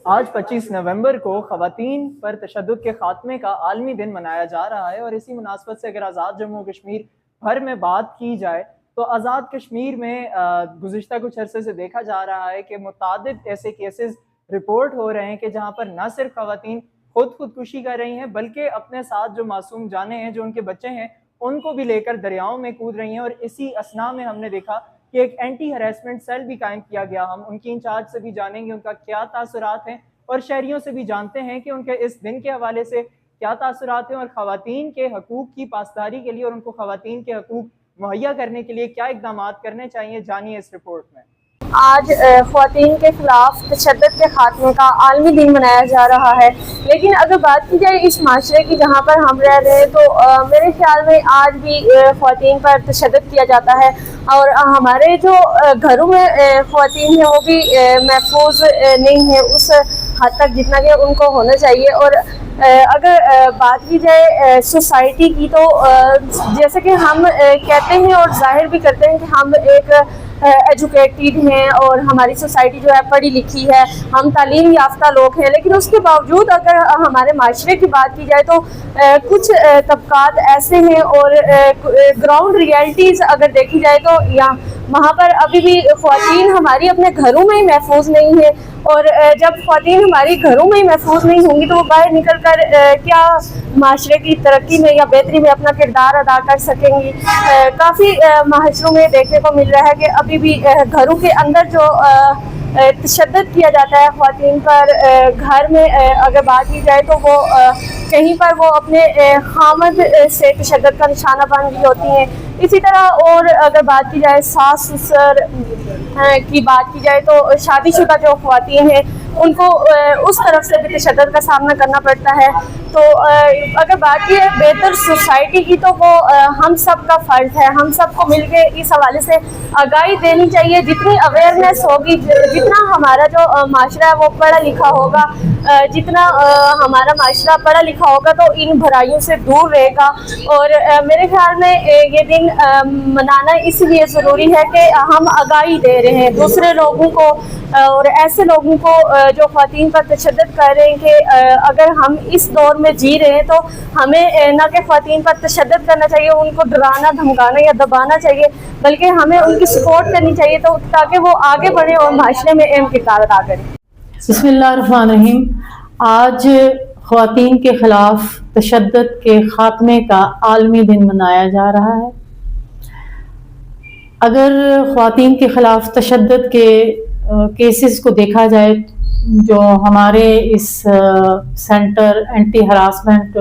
آج 25 نومبر کو خواتین پر تشدد کے خاتمے کا عالمی دن منایا جا رہا ہے، اور اسی مناسبت سے اگر آزاد جموں کشمیر بھر میں بات کی جائے تو آزاد کشمیر میں گزشتہ کچھ عرصے سے دیکھا جا رہا ہے کہ متعدد ایسے کیسز رپورٹ ہو رہے ہیں کہ جہاں پر نہ صرف خواتین خودکشی کر رہی ہیں بلکہ اپنے ساتھ جو معصوم جانیں ہیں، جو ان کے بچے ہیں، ان کو بھی لے کر دریاؤں میں کود رہی ہیں۔ اور اسی اثنا میں ہم نے دیکھا کہ ایک اینٹی ہریسمنٹ سیل بھی قائم کیا گیا۔ ہم ان کی انچارج سے بھی جانیں گے ان کا کیا تاثرات ہیں، اور شہریوں سے بھی جانتے ہیں کہ ان کے اس دن کے حوالے سے کیا تاثرات ہیں، اور خواتین کے حقوق کی پاسداری کے لیے اور ان کو خواتین کے حقوق مہیا کرنے کے لیے کیا اقدامات کرنے چاہیے۔ جانیے اس رپورٹ میں۔ آج خواتین کے خلاف تشدد کے خاتمے کا عالمی دن منایا جا رہا ہے، لیکن اگر بات کی جائے اس معاشرے کی جہاں پر ہم رہ رہے ہیں تو میرے خیال میں آج بھی خواتین پر تشدد کیا جاتا ہے، اور ہمارے جو گھروں میں خواتین ہیں وہ بھی محفوظ نہیں ہیں اس حد تک جتنا کہ ان کو ہونا چاہیے۔ اور اگر بات کی جائے سوسائٹی کی تو جیسے کہ ہم کہتے ہیں اور ظاہر بھی کرتے ہیں کہ ہم ایک ایجوکیٹڈ ہیں اور ہماری سوسائٹی جو ہے پڑھی لکھی ہے، ہم تعلیم یافتہ لوگ ہیں، لیکن اس کے باوجود اگر ہمارے معاشرے کی بات کی جائے تو کچھ طبقات ایسے ہیں اور گراؤنڈ ریئلٹیز اگر دیکھی جائے تو وہاں پر ابھی بھی خواتین ہماری اپنے گھروں میں ہی محفوظ نہیں ہے، اور جب خواتین ہماری گھروں میں ہی محفوظ نہیں ہوں گی تو وہ باہر نکل کر کیا معاشرے کی ترقی میں یا بہتری میں اپنا کردار ادا کر سکیں گی۔ کافی معاشروں میں دیکھنے کو مل رہا ہے کہ ابھی بھی گھروں کے اندر جو تشدد کیا جاتا ہے خواتین پر، گھر میں اگر بات کی جائے تو وہ کہیں پر وہ اپنے خامد سے تشدد کا نشانہ بن رہی ہوتی ہیں۔ اسی طرح اور اگر بات کی جائے ساس سسر کی بات کی جائے تو شادی شدہ جو خواتین ہیں ان کو اس طرف سے بھی تشدد کا سامنا کرنا پڑتا ہے۔ تو اگر بات کی ہے بہتر سوسائٹی کی تو وہ ہم سب کا فرض ہے، ہم سب کو مل کے اس حوالے سے آگاہی دینی چاہیے۔ جتنی اویئرنیس ہوگی، جتنا ہمارا جو معاشرہ ہے وہ پڑھا لکھا ہوگا، جتنا ہمارا معاشرہ پڑھا لکھا ہوگا تو ان برائیوں سے دور رہے گا۔ اور میرے خیال میں یہ دن منانا اس لیے ضروری ہے کہ ہم آگاہی دے رہے ہیں دوسرے لوگوں کو اور ایسے لوگوں کو جو خواتین پر تشدد کر رہے ہیں کہ اگر ہم اس دور میں جی رہے ہیں تو ہمیں نہ کہ خواتین پر تشدد کرنا چاہیے، ان کو ڈرانا دھمکانا یا دبانا چاہیے، بلکہ ہمیں ان کی سپورٹ کرنی چاہیے تو تاکہ وہ آگے بڑھیں اور معاشرے میں اہم کردار ادا کریں۔ بسم اللہ الرحمن الرحیم۔ آج خواتین کے خلاف تشدد کے خاتمے کا عالمی دن منایا جا رہا ہے۔ اگر خواتین کے خلاف تشدد کے کیسز کو دیکھا جائے جو ہمارے اس سینٹر اینٹی ہراسمنٹ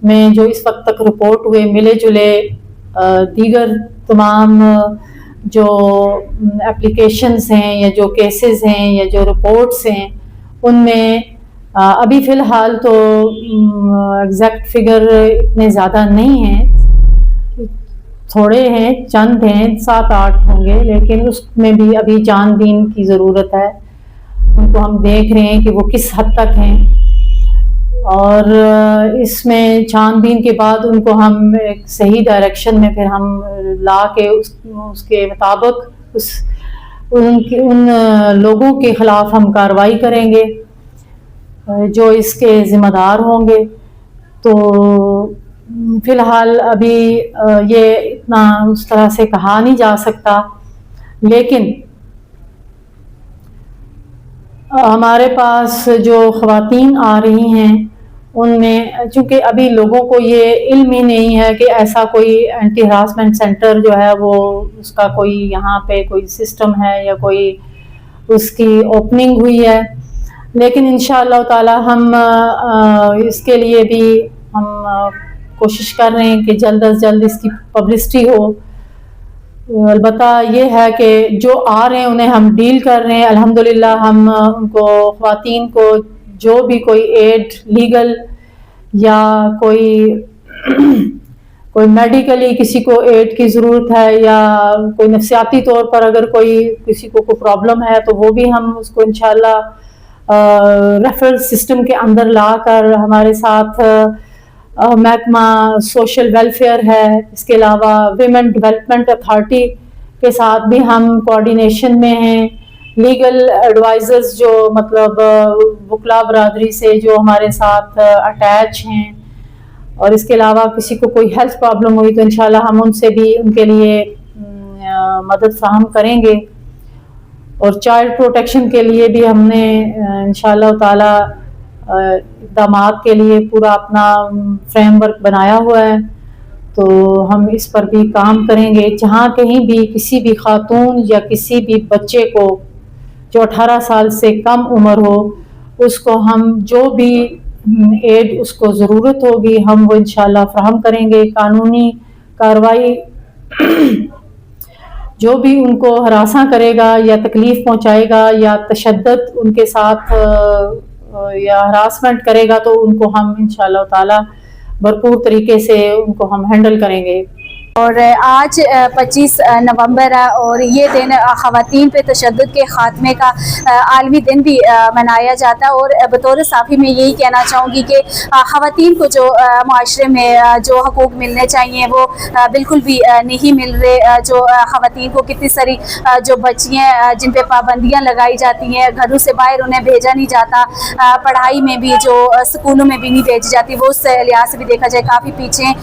میں جو اس وقت تک رپورٹ ہوئے ملے جلے دیگر تمام جو اپلیکیشنز ہیں یا جو کیسز ہیں یا جو رپورٹس ہیں، ان میں ابھی فی الحال تو ایگزیکٹ فگر اتنے زیادہ نہیں ہیں، تھوڑے ہیں، چند ہیں، 7-8 ہوں گے، لیکن اس میں بھی ابھی جان بین کی ضرورت ہے۔ ان کو ہم دیکھ رہے ہیں کہ وہ کس حد تک ہیں، اور اس میں چھان بین کے بعد ان کو ہم ایک صحیح ڈائریکشن میں پھر ہم لا کے اس کے مطابق ان لوگوں کے خلاف ہم کارروائی کریں گے جو اس کے ذمہ دار ہوں گے۔ تو فی الحال ابھی یہ اتنا اس طرح سے کہا نہیں جا سکتا، لیکن ہمارے پاس جو خواتین آ رہی ہیں ان میں چونکہ ابھی لوگوں کو یہ علم ہی نہیں ہے کہ ایسا کوئی اینٹی ہراسمنٹ سینٹر جو ہے وہ اس کا کوئی یہاں پہ کوئی سسٹم ہے یا کوئی اس کی اوپننگ ہوئی ہے، لیکن انشاءاللہ تعالی ہم اس کے لیے بھی ہم کوشش کر رہے ہیں کہ جلد از جلد اس کی پبلسٹی ہو۔ البتہ یہ ہے کہ جو آ رہے ہیں انہیں ہم ڈیل کر رہے ہیں، الحمدللہ ہم ان کو خواتین کو جو بھی کوئی ایڈ لیگل یا کوئی میڈیکلی کسی کو ایڈ کی ضرورت ہے یا کوئی نفسیاتی طور پر اگر کسی کو کوئی پرابلم ہے تو وہ بھی ہم اس کو انشاءاللہ ریفرل سسٹم کے اندر لا کر ہمارے ساتھ محکمہ سوشل ویلفیئر ہے، اس کے علاوہ ویمن ڈیولپمنٹ اتھارٹی کے ساتھ بھی ہم کوآرڈینیشن میں ہیں لیگل ایڈوائزرز جو مطلب وکلا برادری سے جو ہمارے ساتھ اٹیچ ہیں، اور اس کے علاوہ کسی کو کوئی ہیلتھ پرابلم ہوئی تو انشاءاللہ ہم ان سے بھی ان کے لیے مدد فراہم کریں گے. اور چائلڈ پروٹیکشن کے لیے بھی ہم نے انشاءاللہ تعالی اقدامات کے لیے پورا اپنا فریم ورک بنایا ہوا ہے، تو ہم اس پر بھی کام کریں گے. جہاں کہیں بھی کسی بھی خاتون یا کسی بھی بچے کو جو 18 سال سے کم عمر ہو، اس کو ہم جو بھی ایڈ اس کو ضرورت ہوگی ہم وہ انشاءاللہ فراہم کریں گے. قانونی کارروائی جو بھی ان کو ہراساں کرے گا یا تکلیف پہنچائے گا یا تشدد ان کے ساتھ یا ہراسمنٹ کرے گا تو ان کو ہم انشاءاللہ تعالی بھرپور طریقے سے ان کو ہم ہینڈل کریں گے. اور آج 25 نومبر ہے اور یہ دن خواتین پہ تشدد کے خاتمے کا عالمی دن بھی منایا جاتا ہے. اور بطور صحافی میں یہی کہنا چاہوں گی کہ خواتین کو جو معاشرے میں جو حقوق ملنے چاہیے وہ بالکل بھی نہیں مل رہے. جو خواتین کو کتنی ساری جو بچیاں جن پہ پابندیاں لگائی جاتی ہیں، گھروں سے باہر انہیں بھیجا نہیں جاتا، پڑھائی میں بھی جو اسکولوں میں بھی نہیں بھیجی جاتی، وہ اس لحاظ سے بھی دیکھا جائے کافی پیچھے.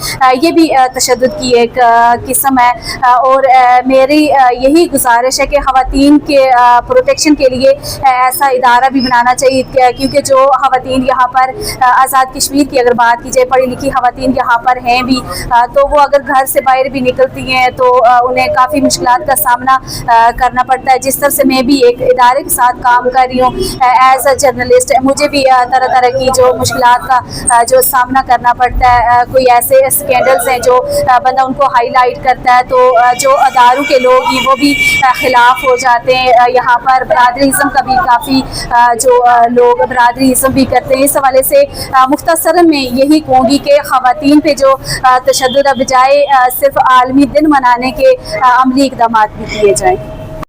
یہ بھی تشدد کی ایک قسم ہے. اور میری یہی گزارش ہے کہ خواتین کے پروٹیکشن کے لیے ایسا ادارہ بھی بنانا چاہیے، کیونکہ جو خواتین یہاں پر آزاد کشمیر کی اگر بات کی جائے، پڑھی لکھی خواتین یہاں پر ہیں بھی، تو وہ اگر گھر سے باہر بھی نکلتی ہیں تو انہیں کافی مشکلات کا سامنا کرنا پڑتا ہے. جس طرح سے میں بھی ایک ادارے کے ساتھ کام کر رہی ہوں ایز اے جرنلسٹ، مجھے بھی طرح طرح کی جو مشکلات کا جو سامنا کرنا پڑتا ہے. کوئی ایسے اسکینڈلز ہیں جو بندہ ان کو ہائی لائٹ کرتا ہے تو جو اداروں کے لوگ ہیں وہ بھی خلاف ہو جاتے ہیں. یہاں پر برادریزم کا بھی کافی جو لوگ برادریزم بھی کرتے ہیں. اس حوالے سے مختصراً میں یہی کہوں گی کہ خواتین پہ جو تشدد بجائے صرف عالمی دن منانے کے عملی اقدامات بھی کیے جائیں.